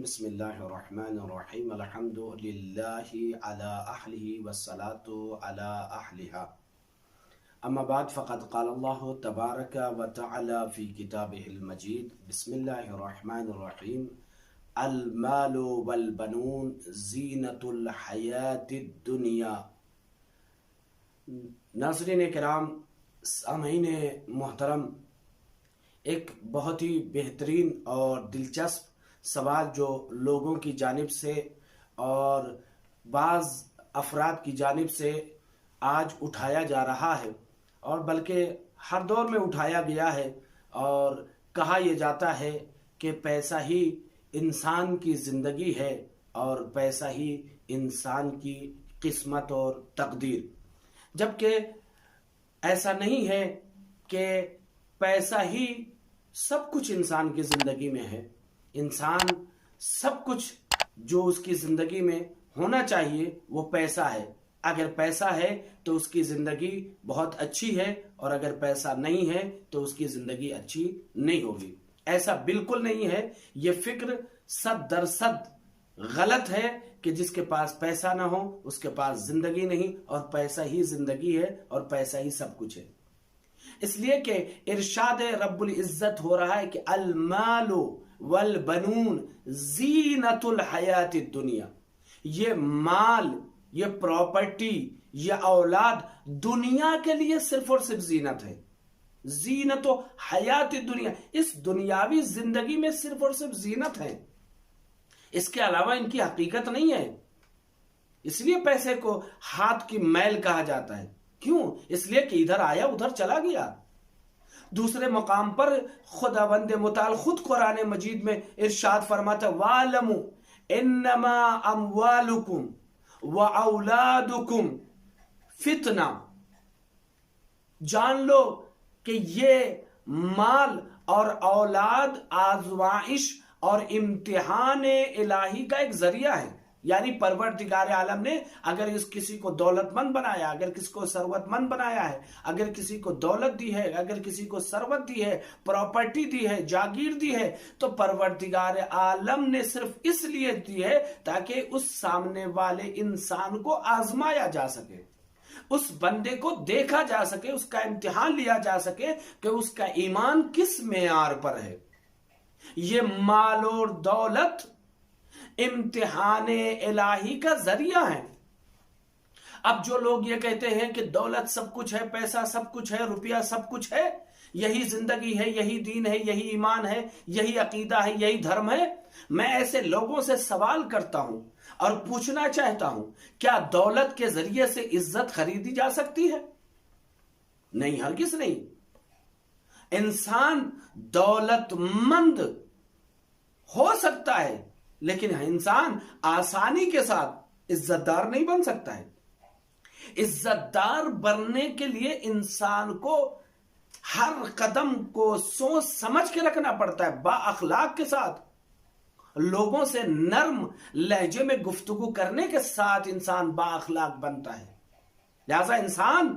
بسم اللہ الرحمن الرحیم الحمد للہ علی اہلہ والصلاة علی اہلہا اما بعد فقد قال اللہ تبارک و تعالی فی کتابہ المجید بسم اللہ الرحمن الرحیم المال والبنون زینۃ الحیاۃ الدنیا۔ ناظرین کرام، سامعین محترم، ایک بہت ہی بہترین اور دلچسپ سوال جو لوگوں کی جانب سے اور بعض افراد کی جانب سے آج اٹھایا جا رہا ہے، اور بلکہ ہر دور میں اٹھایا گیا ہے، اور کہا یہ جاتا ہے کہ پیسہ ہی انسان کی زندگی ہے اور پیسہ ہی انسان کی قسمت اور تقدیر، جبکہ ایسا نہیں ہے کہ پیسہ ہی سب کچھ انسان کی زندگی میں ہے۔ انسان سب کچھ جو اس کی زندگی میں ہونا چاہیے وہ پیسہ ہے۔ اگر پیسہ ہے تو اس کی زندگی بہت اچھی ہے، اور اگر پیسہ نہیں ہے تو اس کی زندگی اچھی نہیں ہوگی۔ ایسا بالکل نہیں ہے۔ یہ فکر 100% غلط ہے کہ جس کے پاس پیسہ نہ ہو اس کے پاس زندگی نہیں، اور پیسہ ہی زندگی ہے اور پیسہ ہی سب کچھ ہے۔ اس لیے کہ ارشاد رب العزت ہو رہا ہے کہ المال والبنون زینۃ الحیات الدنیا، یہ مال، یہ پراپرٹی، یہ اولاد دنیا کے لیے صرف اور صرف زینت ہے۔ زینت و حیات الدنیا، اس دنیاوی زندگی میں صرف اور صرف زینت ہے، اس کے علاوہ ان کی حقیقت نہیں ہے۔ اس لیے پیسے کو ہاتھ کی میل کہا جاتا ہے۔ کیوں؟ اس لیے کہ ادھر آیا ادھر چلا گیا۔ دوسرے مقام پر خداوند متعال خود قرآن مجید میں ارشاد فرماتا ہے وَاعْلَمُوا إِنَّمَا أَمْوَالُكُمْ وَأَوْلَادُكُمْ فِتْنَةٌ، جان لو کہ یہ مال اور اولاد آزمائش اور امتحان الہی کا ایک ذریعہ ہے۔ یعنی پروردگار عالم نے اگر اس کسی کو دولت مند بنایا، اگر کسی کو ثروت مند بنایا ہے، اگر کسی کو دولت دی ہے، اگر کسی کو ثروت دی ہے، پراپرٹی دی ہے، جاگیر دی ہے، تو پروردگار عالم نے صرف اس لیے دی ہے تاکہ اس سامنے والے انسان کو آزمایا جا سکے، اس بندے کو دیکھا جا سکے، اس کا امتحان لیا جا سکے کہ اس کا ایمان کس معیار پر ہے۔ یہ مال اور دولت امتحان الہی کا ذریعہ ہے۔ اب جو لوگ یہ کہتے ہیں کہ دولت سب کچھ ہے، پیسہ سب کچھ ہے، روپیہ سب کچھ ہے، یہی زندگی ہے، یہی دین ہے، یہی ایمان ہے، یہی عقیدہ ہے، یہی دھرم ہے، میں ایسے لوگوں سے سوال کرتا ہوں اور پوچھنا چاہتا ہوں، کیا دولت کے ذریعے سے عزت خریدی جا سکتی ہے؟ نہیں، ہرگز نہیں۔ انسان دولت مند ہو سکتا ہے، لیکن انسان آسانی کے ساتھ عزت دار نہیں بن سکتا ہے۔ عزت دار بننے کے لیے انسان کو ہر قدم کو سوچ سمجھ کے رکھنا پڑتا ہے، با اخلاق کے ساتھ، لوگوں سے نرم لہجے میں گفتگو کرنے کے ساتھ انسان با اخلاق بنتا ہے۔ لہذا انسان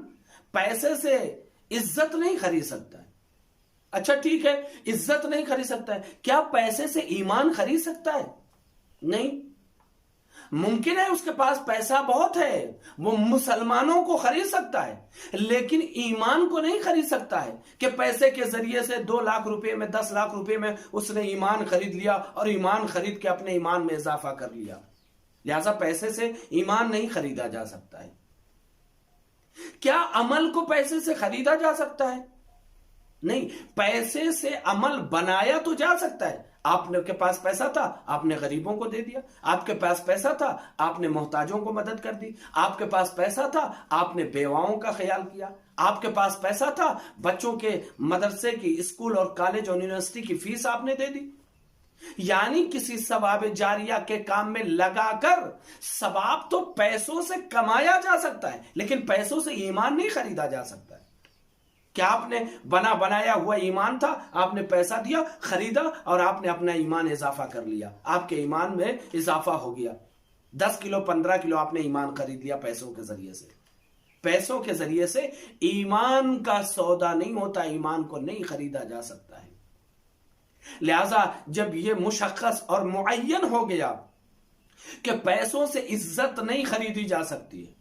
پیسے سے عزت نہیں خرید سکتا ہے۔ اچھا ٹھیک ہے، عزت نہیں خرید سکتا ہے، کیا پیسے سے ایمان خرید سکتا ہے؟ نہیں۔ ممکن ہے اس کے پاس پیسہ بہت ہے، وہ مسلمانوں کو خرید سکتا ہے، لیکن ایمان کو نہیں خرید سکتا ہے کہ پیسے کے ذریعے سے 2 لاکھ روپے میں 10 لاکھ روپے میں اس نے ایمان خرید لیا اور ایمان خرید کے اپنے ایمان میں اضافہ کر لیا۔ لہذا پیسے سے ایمان نہیں خریدا جا سکتا ہے۔ کیا عمل کو پیسے سے خریدا جا سکتا ہے؟ نہیں، پیسے سے عمل بنایا تو جا سکتا ہے. آپ کے پاس پیسہ تھا، آپ نے غریبوں کو دے دیا. آپ کے پاس پیسہ تھا، آپ نے محتاجوں کو مدد کر دی. آپ کے پاس پیسہ تھا، آپ نے بیواؤں کا خیال کیا. آپ کے پاس پیسہ تھا، بچوں کے مدرسے کی، اسکول اور کالج اور یونیورسٹی کی فیس آپ نے دے دی. یعنی کسی ثواب جاریہ کے کام میں لگا کر ثواب تو پیسوں سے کمایا جا سکتا ہے، لیکن پیسوں سے ایمان نہیں خریدا جا سکتا ہے. کیا آپ نے بنایا ہوا ایمان تھا، آپ نے پیسہ دیا، خریدا، اور آپ نے اپنا ایمان اضافہ کر لیا. آپ کے ایمان میں اضافہ ہو گیا. 10 کلو 15 کلو آپ نے ایمان خرید لیا پیسوں کے ذریعے سے. پیسوں کے ذریعے سے ایمان کا سودا نہیں ہوتا، ایمان کو نہیں خریدا جا سکتا ہے. لہذا جب یہ مشخص اور معین ہو گیا کہ پیسوں سے عزت نہیں خریدی جا سکتی ہے،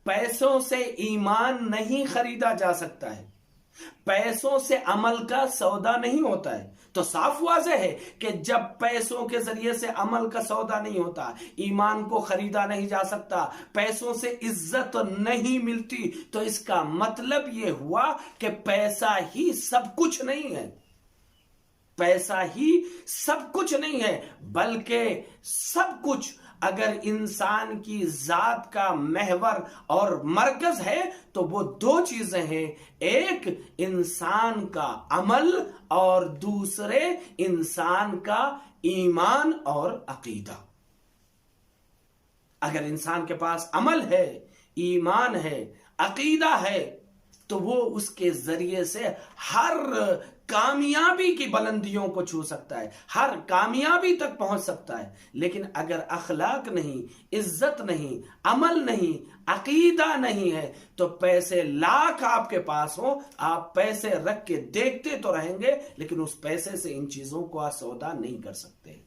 پیسوں سے ایمان نہیں خریدا جا سکتا ہے، پیسوں سے عمل کا سودا نہیں ہوتا ہے، تو صاف واضح ہے کہ جب پیسوں کے ذریعے سے عمل کا سودا نہیں ہوتا، ایمان کو خریدا نہیں جا سکتا، پیسوں سے عزت نہیں ملتی، تو اس کا مطلب یہ ہوا کہ پیسہ ہی سب کچھ نہیں ہے. پیسہ ہی سب کچھ نہیں ہے، بلکہ سب کچھ اگر انسان کی ذات کا محور اور مرکز ہے تو وہ 2 چیزیں ہیں. ایک انسان کا عمل اور دوسرے انسان کا ایمان اور عقیدہ. اگر انسان کے پاس عمل ہے، ایمان ہے، عقیدہ ہے، تو وہ اس کے ذریعے سے ہر کامیابی کی بلندیوں کو چھو سکتا ہے، ہر کامیابی تک پہنچ سکتا ہے. لیکن اگر اخلاق نہیں، عزت نہیں، عمل نہیں، عقیدہ نہیں ہے، تو پیسے لاکھ آپ کے پاس ہوں، آپ پیسے رکھ کے دیکھتے تو رہیں گے، لیکن اس پیسے سے ان چیزوں کو سودا نہیں کر سکتے.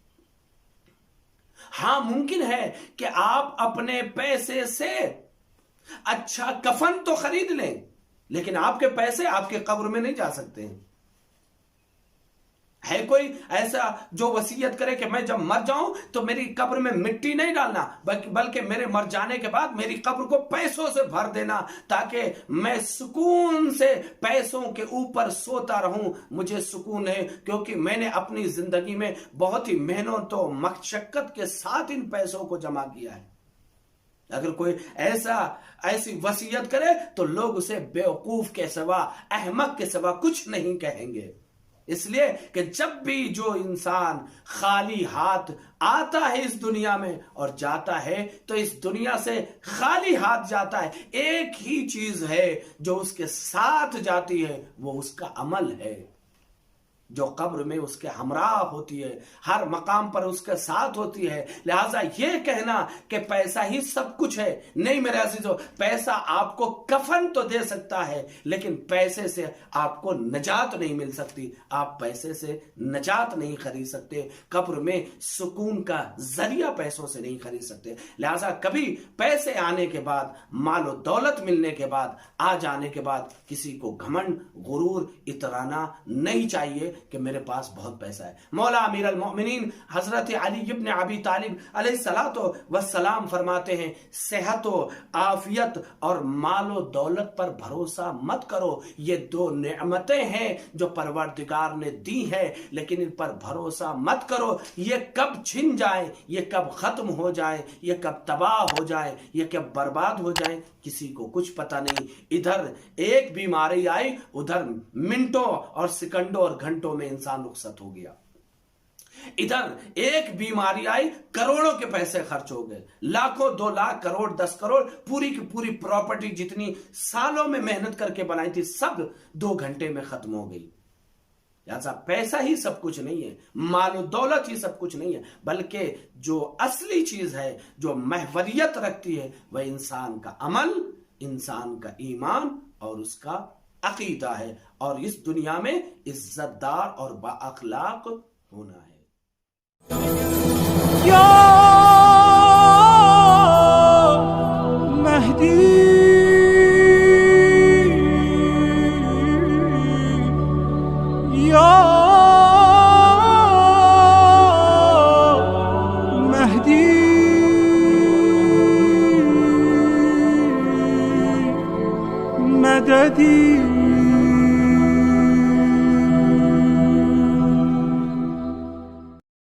ہاں، ممکن ہے کہ آپ اپنے پیسے سے اچھا کفن تو خرید لیں، لیکن آپ کے پیسے آپ کے قبر میں نہیں جا سکتے ہیں. ہے کوئی ایسا جو وصیت کرے کہ میں جب مر جاؤں تو میری قبر میں مٹی نہیں ڈالنا، بلکہ میرے مر جانے کے بعد میری قبر کو پیسوں سے بھر دینا، تاکہ میں سکون سے پیسوں کے اوپر سوتا رہوں. مجھے سکون ہے کیونکہ میں نے اپنی زندگی میں بہت ہی محنت و مشقت کے ساتھ ان پیسوں کو جمع کیا ہے. اگر کوئی ایسی وصیت کرے تو لوگ اسے بیوقوف کے سوا، احمق کے سوا کچھ نہیں کہیں گے. اس لیے کہ جب بھی جو انسان خالی ہاتھ آتا ہے اس دنیا میں اور جاتا ہے تو اس دنیا سے خالی ہاتھ جاتا ہے. ایک ہی چیز ہے جو اس کے ساتھ جاتی ہے، وہ اس کا عمل ہے، جو قبر میں اس کے ہمراہ ہوتی ہے، ہر مقام پر اس کے ساتھ ہوتی ہے. لہٰذا یہ کہنا کہ پیسہ ہی سب کچھ ہے، نہیں میرے عزیزو. پیسہ آپ کو کفن تو دے سکتا ہے، لیکن پیسے سے آپ کو نجات نہیں مل سکتی. آپ پیسے سے نجات نہیں خرید سکتے، قبر میں سکون کا ذریعہ پیسوں سے نہیں خرید سکتے. لہٰذا کبھی پیسے آنے کے بعد، مال و دولت ملنے کے بعد، آ جانے کے بعد کسی کو گھمنڈ، غرور، اترانا نہیں چاہیے کہ میرے پاس بہت پیسہ ہے. مولا امیر المؤمنین حضرت علی ابن ابی طالب علیہ السلام فرماتے ہیں، صحت و عافیت اور مال و دولت پر بھروسہ مت کرو. یہ 2 نعمتیں ہیں جو پروردگار نے دی ہے، لیکن ان پر بھروسہ مت کرو. یہ کب چھن جائے، یہ کب ختم ہو جائے، یہ کب تباہ ہو جائے، یہ کب برباد ہو جائے، کسی کو کچھ پتہ نہیں. ادھر ایک بیماری آئی، ادھر منٹوں اور سیکنڈوں اور گھنٹوں میں انسان رخصت ہو گیا. ادھر ایک بیماری آئی، کروڑوں کے پیسے خرچ ہو گئے، لاکھوں، 2 لاکھ، کروڑ، 10 کروڑ، پوری کی پوری پراپرٹی جتنی سالوں میں محنت کر کے بنائی تھی سب 2 گھنٹے میں ختم ہو گئی. لہذا پیسہ ہی سب کچھ نہیں ہے، مال و دولت ہی سب کچھ نہیں ہے، بلکہ جو اصلی چیز ہے، جو محوریت رکھتی ہے، وہ انسان کا عمل، انسان کا ایمان اور اس کا عقیدہ ہے، اور اس دنیا میں عزت دار اور با اخلاق ہونا ہے. یا مہدی یا